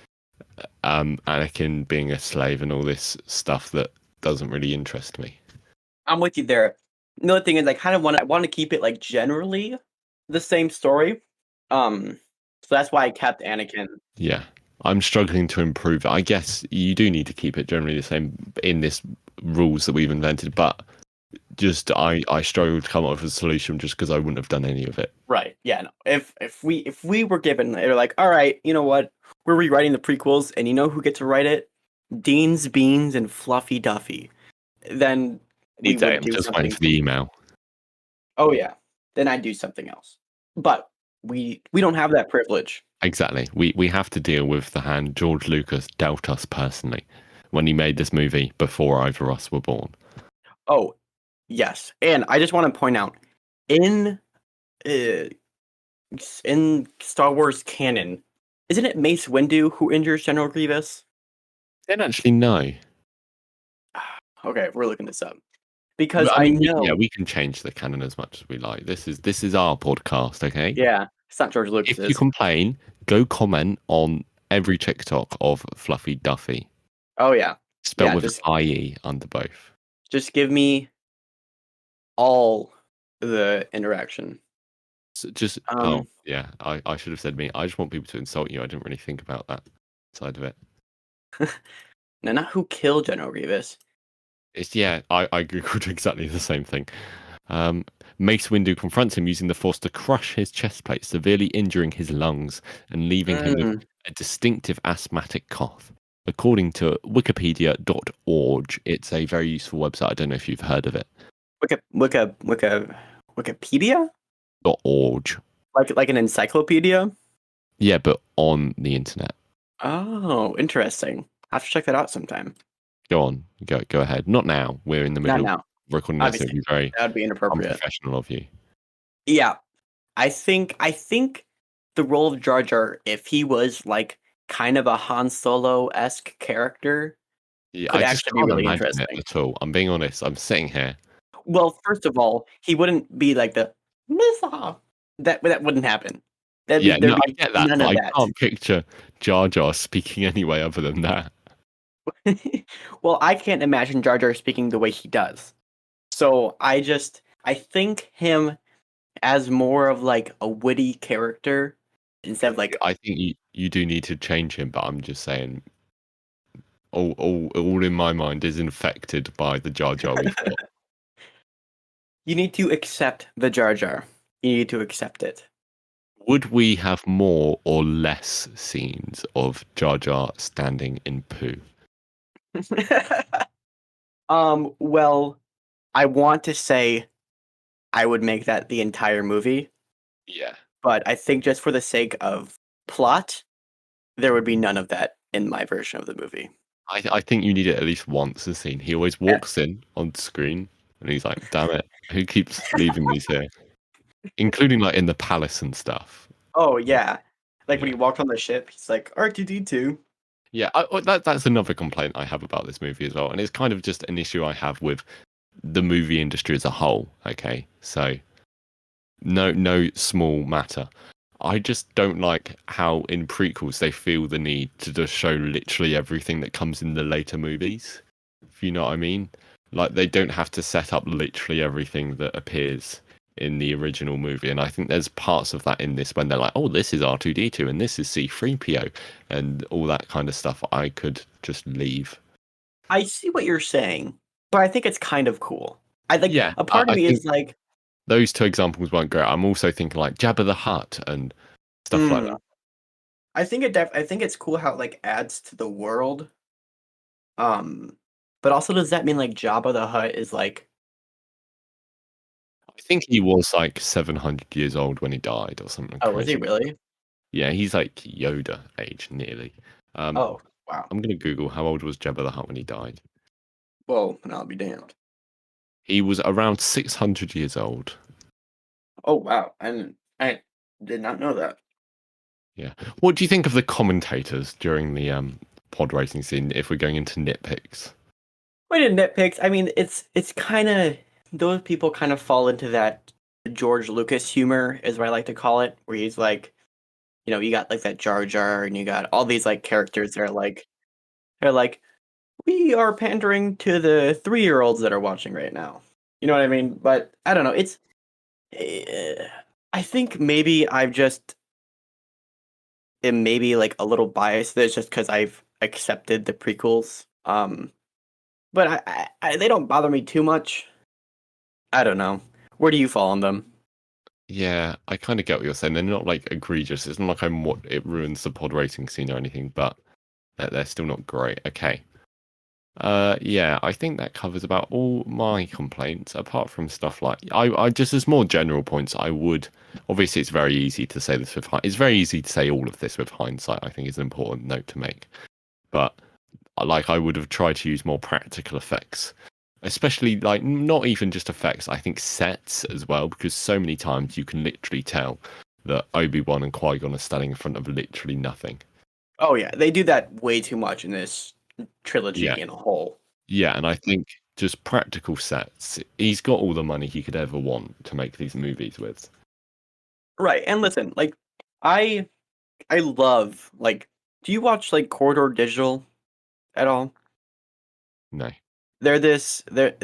Anakin being a slave and all this stuff that doesn't really interest me. I'm with you there. Another thing is I kind of want to keep it like generally the same story. So that's why I kept Anakin. Yeah, I'm struggling to improve it. I guess you do need to keep it generally the same in this rules that we've invented, but just I struggle to come up with a solution just because I wouldn't have done any of it. Right. Yeah. No. If we were given, they're like, all right, you know what? We're rewriting the prequels, and you know who gets to write it? Dean's Beans and Fluffy Duffy. Then we Need to, would I'm do just something. waiting for the email. Oh yeah. Then I'd do something else. But we don't have that privilege. Exactly. We have to deal with the hand George Lucas dealt us personally when he made this movie before either of us were born. Oh, yes. And I just want to point out in Star Wars canon, isn't it Mace Windu who injures General Grievous? I don't actually know. Okay, we're looking this up because I mean, know. we can change the canon as much as we like. This is our podcast, okay? Yeah, it's not George Lucas's. If you complain, go comment on every TikTok of Fluffy Duffy. Oh yeah, Spelled yeah, with just, an IE under both. Just give me all the interaction. So just oh yeah, I should have said me. I just want people to insult you. I didn't really think about that side of it. No, not who killed General Grievous. It's I googled exactly the same thing. Mace Windu confronts him using the Force to crush his chest plate, severely injuring his lungs and leaving him with a distinctive asthmatic cough. According to Wikipedia.org, it's a very useful website. I don't know if you've heard of it. Wikipedia? .org. Like an encyclopedia? Yeah, but on the internet. Oh, interesting. I have to check that out sometime. Go on, go ahead. Not now. We're in the middle Not now. of recording this. It would be very That would be inappropriate. unprofessional of you. Yeah, I think the role of Jar Jar, if he was like kind of a Han Solo-esque character, Yeah, could I just actually be can't really imagine interesting. it at all. I'm being honest. I'm sitting here. Well, first of all, he wouldn't be like the Missa. That wouldn't happen. I get that, None but of I that. can't picture Jar Jar speaking any way other than that. Well, I can't imagine Jar Jar speaking the way he does. So I think him as more of like a witty character instead of like. I think you do need to change him, but I'm just saying, all in my mind is infected by the Jar Jar we've got. You need to accept the Jar Jar. You need to accept it. Would we have more or less scenes of Jar Jar standing in poo? Well, I want to say I would make that the entire movie. Yeah. But I think just for the sake of plot, there would be none of that in my version of the movie. I think you need it at least once a scene. He always walks in on screen and he's like, damn it, who keeps leaving these here? Including like in the palace and stuff. Oh yeah. Like when he walked on the ship, he's like, R2D2. Yeah, that's another complaint I have about this movie as well. And it's kind of just an issue I have with the movie industry as a whole. Okay, so no small matter. I just don't like how in prequels they feel the need to just show literally everything that comes in the later movies. If you know what I mean. Like they don't have to set up literally everything that appears in the original movie. And I think there's parts of that in this when they're like, oh, this is R2D2 and this is C3PO and all that kind of stuff. I could just leave. I see what you're saying, but I think it's kind of cool. A part of I me is like, those two examples weren't great. I'm also thinking like Jabba the Hutt and stuff like that. I think it's cool how it like adds to the world. But also does that mean like Jabba the Hutt is like? I think he was like 700 years old when he died or something. Oh, was he really? Yeah, he's like Yoda age nearly. Oh, wow. I'm gonna Google how old was Jabba the Hutt when he died. Well, and I'll be damned. He was around 600 years old. Oh wow, I did not know that. Yeah. What do you think of the commentators during the pod racing scene? If we're going into nitpicks. Wait, nitpicks. I mean, it's kind of those people kind of fall into that George Lucas humor, is what I like to call it, where he's like, you got like that Jar Jar, and you got all these like characters that are like they're like we are pandering to the 3-year-olds that are watching right now. You know what I mean? But I don't know. Uh, I think maybe I've just am maybe like a little biased. That's just because I've accepted the prequels. But they don't bother me too much. I don't know. Where do you fall on them? Yeah, I kind of get what you're saying. They're not like egregious. It's not like what it ruins the pod racing scene or anything, but they're still not great. Okay. Yeah, I think that covers about all my complaints, apart from stuff like I just as more general points. I would obviously it's very easy to say this with it's very easy to say all of this with hindsight. I think is an important note to make, but like I would have tried to use more practical effects, especially like not even just effects. I think sets as well, because so many times you can literally tell that Obi-Wan and Qui-Gon are standing in front of literally nothing. Oh yeah, they do that way too much in this trilogy Yeah, in a whole. yeah, and I think just practical sets. He's got all the money he could ever want to make these movies with. Right, and listen, like I I love like. Do you watch like Corridor Digital at all? No. They're this like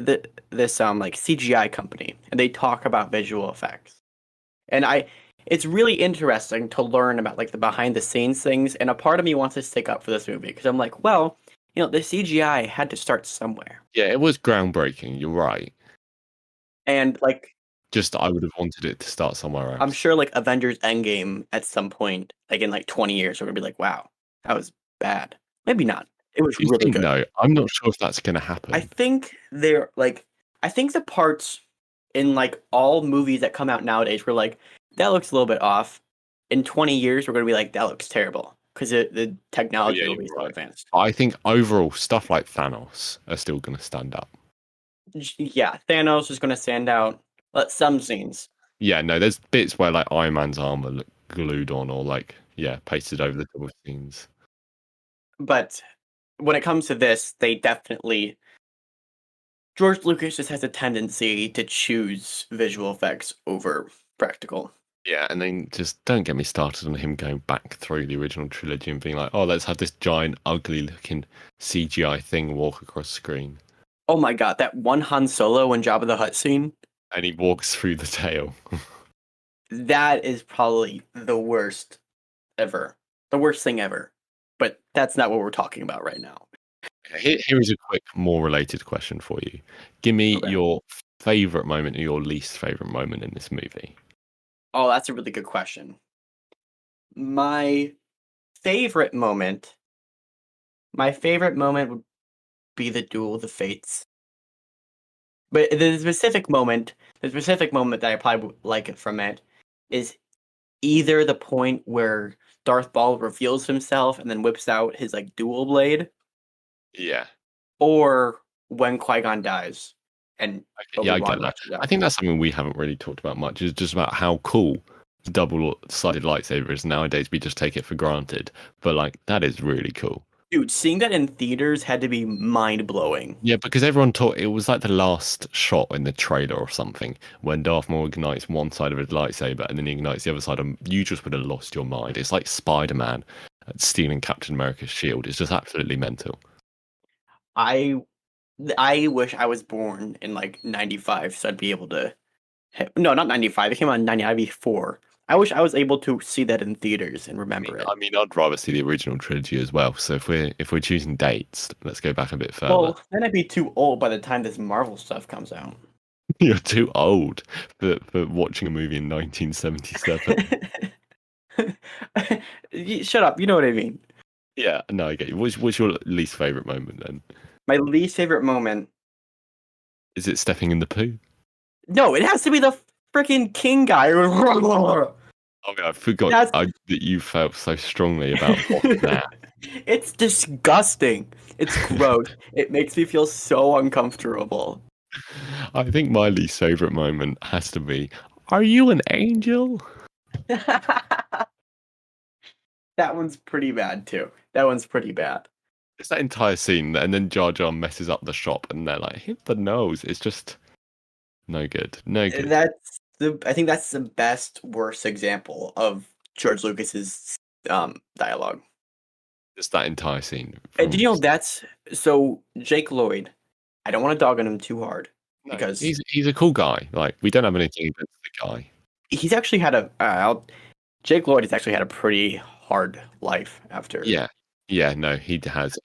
CGI company, and they talk about visual effects. And it's really interesting to learn about like the behind the scenes things. And a part of me wants to stick up for this movie because I'm like, well, the CGI had to start somewhere, Yeah, it was groundbreaking. You're right. and like Just I would have wanted it to start somewhere I'm else. sure like Avengers Endgame at some point, like in like 20 years, we're gonna be like, wow, that was bad. Maybe not. It was Do you really think good. no? I'm not sure if that's going to I happen. think they're like I think the parts in like all movies that come out nowadays were like that looks a little bit off. In 20 years, we're gonna be like that looks terrible because the Oh technology yeah, will be you're so right. advanced. But I think overall stuff like Thanos are still going to stand up. Yeah, Thanos is gonna stand out. But some scenes, Yeah, no, there's bits where like Iron Man's armor look glued on or like yeah, pasted over the double scenes. but when it comes to this, they definitely George Lucas just has a tendency to choose visual effects over practical. Yeah, and then just don't get me started on him going back through the original trilogy and being like, oh, let's have this giant, ugly looking CGI thing walk across screen. Oh my god, that one Han Solo and Jabba the Hutt scene, And he walks through the tail. that is probably the worst ever. The worst thing ever. But that's not what we're talking about right now. Here is a quick, more related question for you. Give me Okay. your favorite moment and your least favorite moment in this movie. Oh, that's a really good question. My favorite moment, my favorite moment would be the Duel of the Fates. But the specific moment that I probably would like it from it is either the point where Darth Maul reveals himself and then whips out his like dual blade, Yeah. or when Qui-Gon dies and Okay, yeah, I Obi-Wan get that. rushes I out. think that's something we haven't really talked about much. Is just about how cool double-sided lightsaber is. Nowadays, we just take it for granted, but like that is really cool. Dude, seeing that in theaters had to be mind-blowing. Yeah, because everyone thought it was like the last shot in the trailer or something when Darth Maul ignites one side of his lightsaber and then he ignites the other side, and you just would have lost your mind. It's like Spider-Man stealing Captain America's shield. It's just absolutely mental. I I wish I was born in like 95 so I'd be able to no, not 95. It came out in 94. I wish I was able to see that in theaters and remember it. I mean, I'd rather see the original trilogy as well. So if we're choosing dates, let's go back a bit further. Well, then I'd be too old by the time this Marvel stuff comes out. You're too old for watching a movie in 1977. Shut up. You know what I mean. Yeah, no, I get you. What's your least favorite moment then? My least favorite moment. Is it stepping in the poo? No, it has to be the freaking king guy. Oh, yeah, I forgot That's that you felt so strongly about that. it's disgusting. It's gross. It makes me feel so uncomfortable. I think my least favorite moment has to be, are you an angel? That one's pretty bad too. That one's pretty bad. It's that entire scene, and then Jar Jar messes up the shop, and they're like, hit the nose. It's just no good. No good. I think that's the best worst example of George Lucas's dialogue. Just that entire scene And did from. you know that's so Jake Lloyd? I don't want to dog on him too hard No, because he's a cool guy. Like we don't have anything against the guy. he's actually had Jake Lloyd has actually had a pretty hard life after. Yeah, yeah. No, he has.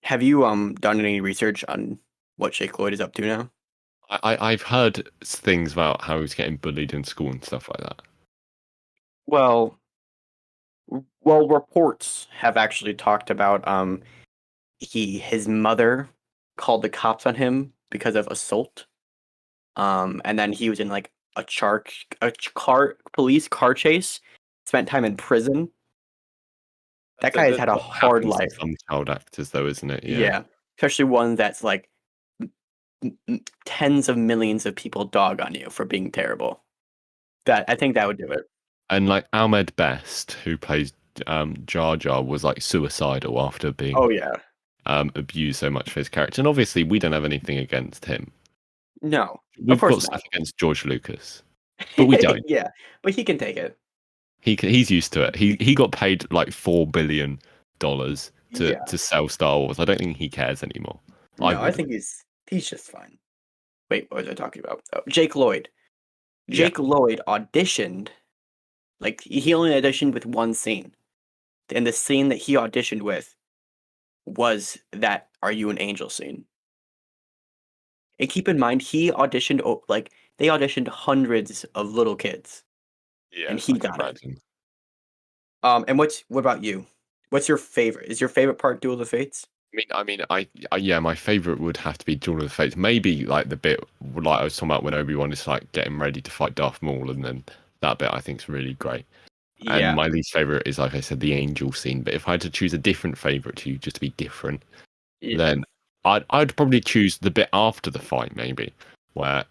Have you done any research on what Jake Lloyd is up to now? I've heard things about how he's getting bullied in school and stuff like that. Well, reports have actually talked about his mother called the cops on him because of assault. And then he was in like police car chase, spent time in prison. That guy has That's had a what hard happens to life. some child actors, though, isn't it? Yeah. Yeah, especially one that's like tens of millions of people dog on you for being terrible. That I think that would do it. And like Ahmed Best, who plays Jar Jar, was like suicidal after being Oh yeah, abused so much for his character. And obviously, we don't have anything against him. no, of We've course got not. stuff against George Lucas, but we don't. Yeah, but he can take it. He's used to it. He got paid like $4 billion Yeah, to sell Star Wars. I don't think he cares anymore. I no, I wouldn't. think he's just fine. Wait, what was I talking about? Oh, Jake Lloyd. Yeah. Jake Lloyd auditioned. Like he only auditioned with one scene, and the scene that he auditioned with was that "Are You an Angel" scene. And keep in mind, he auditioned like they auditioned hundreds of little kids, Yeah, and he I can got it. imagine. And what about you? What's your favorite? Is your favorite part Duel of the Fates? Yeah, my favorite would have to be Duel of the Fates. Maybe like the bit like I was talking about when Obi-Wan is like getting ready to fight Darth Maul, and then that bit I think is really great. And Yeah. my least favorite is, like I said, the angel scene. But if I had to choose a different favorite to just to be different, Yeah. then I'd probably choose the bit after the fight, maybe, where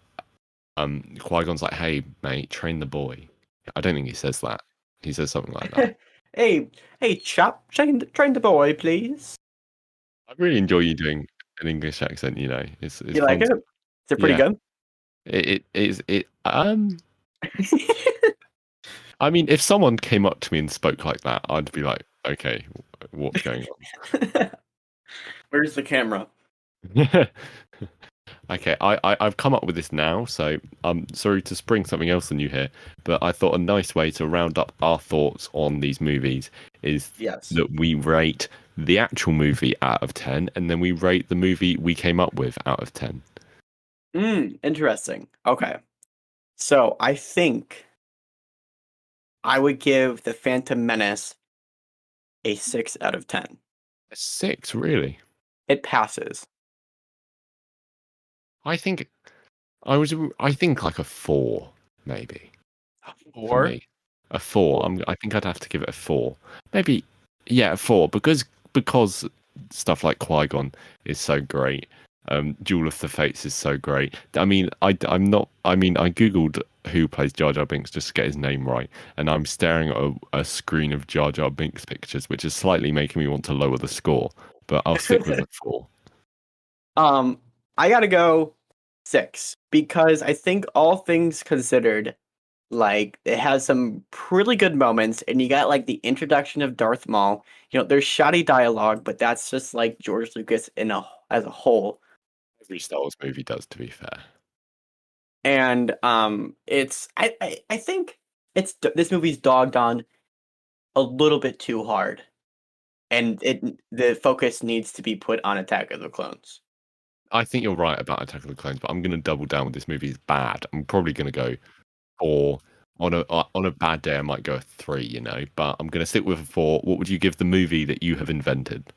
Qui-Gon's like, "Hey, mate, train the boy." I don't think he says that. He says something like that. Hey, hey, chap, train the boy, please. I really enjoy you doing an English accent. You know, it's You like fun. it? Is it pretty Yeah, good? it is it. I mean, if someone came up to me and spoke like that, I'd be like, "Okay, what's going Where's the camera? on?" Okay, I've come up with this now, so I'm sorry to spring something else on you here, but I thought a nice way to round up our thoughts on these movies is Yes. that we rate the actual movie out of 10, and then we rate the movie we came up with out of 10. Interesting. Okay. So I think I would give the Phantom Menace a 6 out of 10. A 6, really? It passes. I think I think like a 4, maybe, for Or me. A 4. I think I'd have to give it a 4. Maybe, yeah, a 4, because stuff like Qui-Gon is so great. Duel of the Fates is so great. I mean, I'm not. I mean, I googled who plays Jar Jar Binks just to get his name right, and I'm staring at a screen of Jar Jar Binks pictures, which is slightly making me want to lower the score. But I'll stick with a 4. I gotta go 6 because I think all things considered, like it has some pretty good moments, and you got like the introduction of Darth Maul. You know, there's shoddy dialogue, but that's just like George Lucas as a whole. Every Star Wars movie does, to be fair. And it's I think this movie's dogged on a little bit too hard, and the focus needs to be put on Attack of the Clones. I think you're right about Attack of the Clones, but I'm going to double down with this movie is bad. I'm probably going to go 4. On a bad day, I might go a 3. You know, but I'm going to stick with a 4. What would you give the movie that you have invented?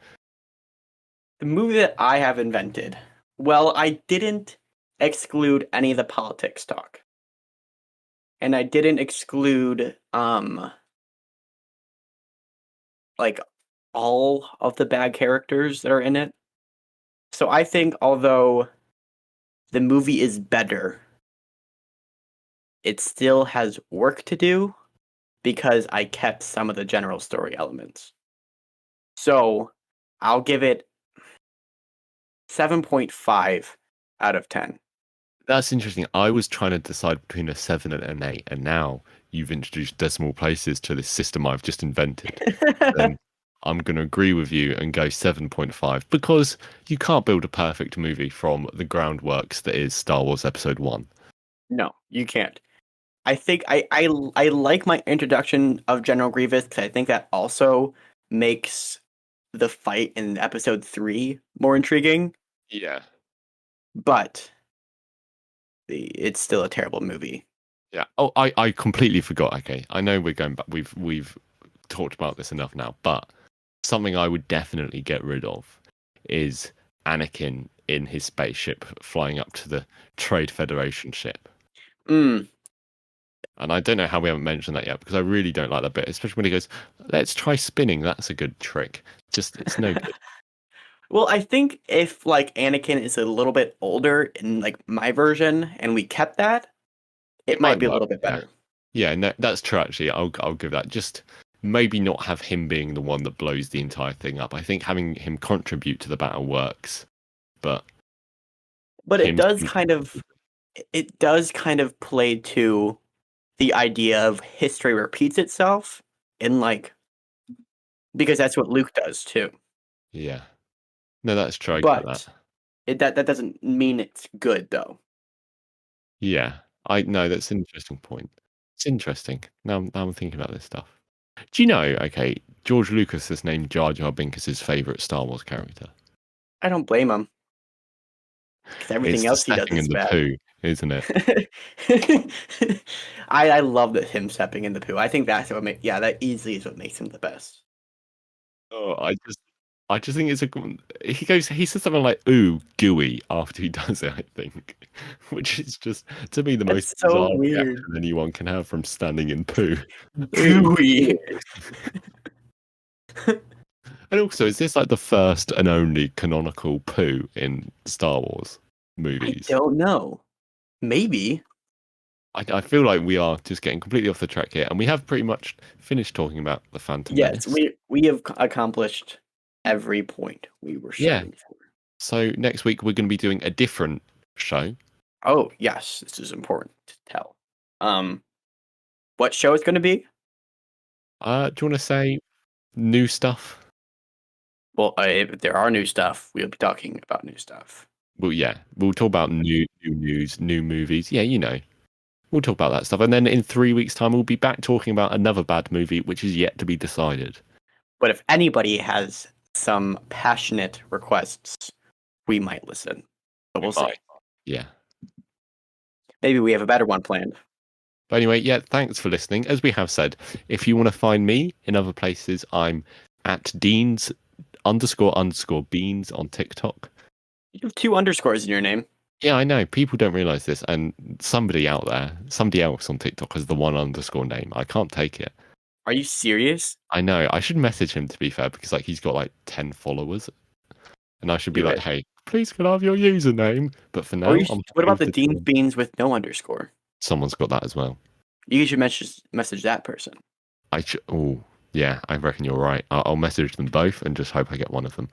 The movie that I have invented. Well, I didn't exclude any of the politics talk. And I didn't exclude like all of the bad characters that are in it. So I think although the movie is better, it still has work to do because I kept some of the general story elements. So I'll give it 7.5 out of 10. That's interesting. I was trying to decide between a 7 and an 8, and now you've introduced decimal places to this system I've just invented, then I'm going to agree with you and go 7.5 because you can't build a perfect movie from the groundworks that is Star Wars Episode 1. No, you can't. I think I like my introduction of General Grievous because I think that also makes the fight in Episode 3 more intriguing. Yeah. But it's still a terrible movie. Yeah. Oh, I completely forgot. Okay, I know we're going back. We've talked about this enough now, but something I would definitely get rid of is Anakin in his spaceship flying up to the Trade Federation ship. Mm. And I don't know how we haven't mentioned that yet because I really don't like that bit, especially when he goes, "Let's try spinning." That's a good trick. Just it's no good. Well, I think if like Anakin is a little bit older in like my version and we kept that, it might be a work, little bit yeah. better. Yeah, no, that's true. Actually, I'll give that. Just maybe not have him being the one that blows the entire thing up. I think having him contribute to the battle works, but it him does kind of play to the idea of history repeats itself in like because that's what Luke does too. Yeah, no, that's true. I get But that. that doesn't mean it's good though. Yeah, I know that's an interesting point. It's interesting. Now I'm thinking about this stuff. Do you know? Okay, George Lucas has named Jar Jar Binks as his favorite Star Wars character. I don't blame him because everything It's the else he does stepping is in the bad. poo, isn't it? I love that him stepping in the poo. I think that's what makes that easily is what makes him the best. Oh, I just think it's he says something like "ooh, gooey" after he does it, I think. Which is just to me the most That's so bizarre weird. reaction anyone can have from standing in poo. Ooh. Gooey. And also, is this like the first and only canonical poo in Star Wars I movies? don't know. Maybe. I feel like we are just getting completely off the track here, and we have pretty much finished talking about the Phantom Yes, Menace. we have accomplished every point we were Yeah. shooting for. So next week we're going to be doing a different show. Oh, yes, this is important to tell. What show it's going to be? Do you want to say new stuff? Well, if there are new stuff, we'll be talking about new stuff. Well, yeah, we'll talk about new news, new movies. Yeah, you know, we'll talk about that stuff, and then in 3 weeks' time, we'll be back talking about another bad movie, which is yet to be decided. But if anybody has some passionate requests, we might listen. But we'll see. Yeah. Maybe we have a better one planned. But anyway, yeah, thanks for listening. As we have said, if you want to find me in other places, I'm at Deans __ beans on TikTok. You have 2 underscores in your name. Yeah, I know. People don't realize this, and somebody out there, somebody else on TikTok has the 1_ name. I can't take it. Are you serious? I know. I should message him, to be fair, because like he's got like 10 followers, and I should be Do like, it. "Hey, please can I have your username?" But for now, What about the with Dean's Beans with no underscore? someone's got that as well. You should message that person. Oh, yeah, I reckon you're right. I'll message them both and just hope I get one of them.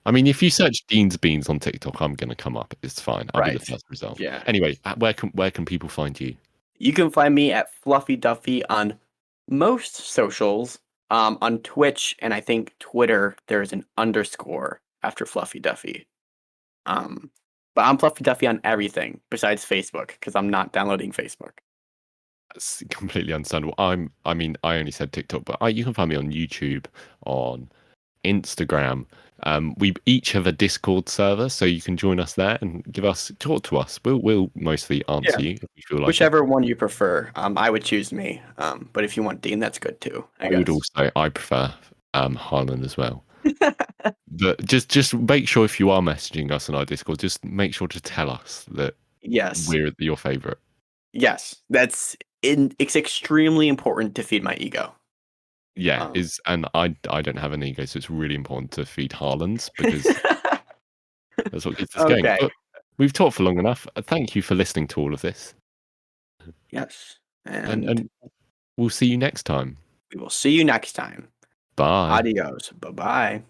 I mean, if you search Dean's Beans on TikTok, I'm going to come up. It's fine. I'll be the first result. Yeah. Anyway, where can people find you? You can find me at Fluffy Duffy on most socials. On Twitch and I think Twitter, there's an underscore after Fluffy Duffy. But I'm Fluffy Duffy on everything besides Facebook because I'm not downloading Facebook. That's completely understandable. I only said TikTok, but you can find me on YouTube, on Instagram. We each have a Discord server, so you can join us there and talk to us. We'll mostly answer you if you feel like whichever one you prefer. I would choose me. But if you want Dean, that's good too. I prefer Harlan as well. But just make sure if you are messaging us on our Discord, just make sure to tell us that we're your favorite. Yes, it's extremely important to feed my ego. Yeah, and I don't have an ego, so it's really important to feed Harlan's because that's what keeps us going. But we've talked for long enough. Thank you for listening to all of this. Yes, and we'll see you next time. We will see you next time. Bye. Adios. Bye-bye.